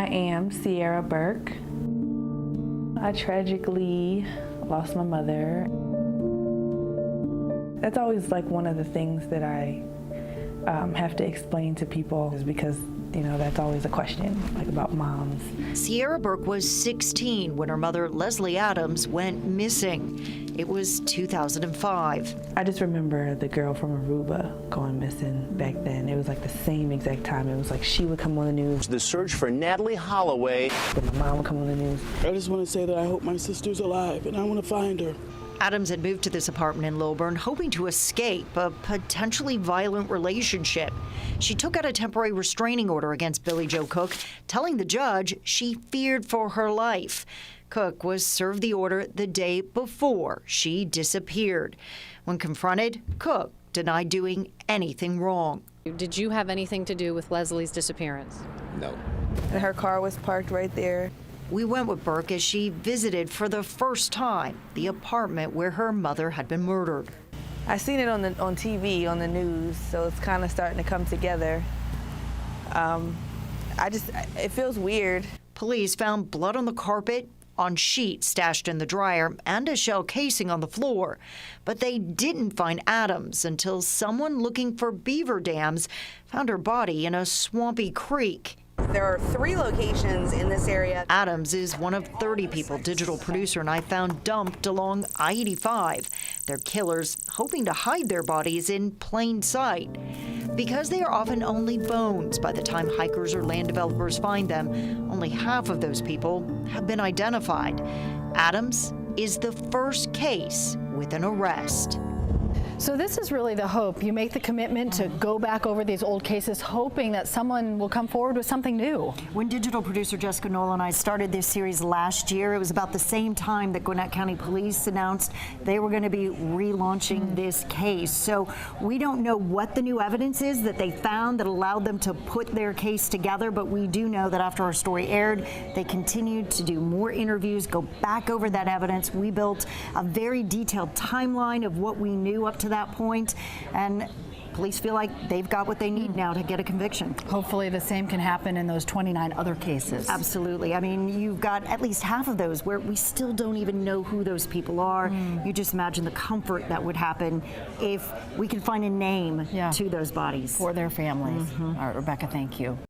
I am Sierra Burke. I tragically lost my mother. That's always like one of the things that I have to explain to people, is because, you know, that's always a question, like, about moms. Sierra Burke was 16 when her mother, Leslie Adams, went missing. It was 2005. I just remember the girl from Aruba going missing back then. It was like the same exact time. It was like she would come on the news. The search for Natalie Holloway. My mom would come on the news. I just want to say that I hope my sister's alive and I want to find her. Adams had moved to this apartment in Lilburn hoping to escape a potentially violent relationship. She took out a temporary restraining order against Billy Joe Cook, telling the judge she feared for her life. Cook was served the order the day before she disappeared. When confronted, Cook denied doing anything wrong. Did you have anything to do with Leslie's disappearance? No. And her car was parked right there. We went with Burke as she visited for the first time the apartment where her mother had been murdered. I seen it on TV, on the news, so it's kind of starting to come together. It feels weird. Police found blood on the carpet, on sheets stashed in the dryer, and a shell casing on the floor. But they didn't find Adams until someone looking for beaver dams found her body in a swampy creek. There are 3 locations in this area. Adams is one of 30 people digital producer and I found dumped along I-85. Their killers hoping to hide their bodies in plain sight. Because they are often only bones by the time hikers or land developers find them, only half of those people have been identified. Adams is the first case with an arrest. So this is really the hope. You make the commitment to go back over these old cases, hoping that someone will come forward with something new. When digital producer Jessica Knoll and I started this series last year, it was about the same time that Gwinnett County Police announced they were going to be relaunching this case. So we don't know what the new evidence is that they found that allowed them to put their case together, but we do know that after our story aired, they continued to do more interviews, go back over that evidence. We built a very detailed timeline of what we knew up to that point, and police feel like they've got what they need now to get a conviction. Hopefully the same can happen in those 29 other cases. Absolutely. I mean, you've got at least half of those where we still don't even know who those people are. You just imagine the comfort that would happen if we could find a name to those bodies. For their families. All right, Rebecca, thank you.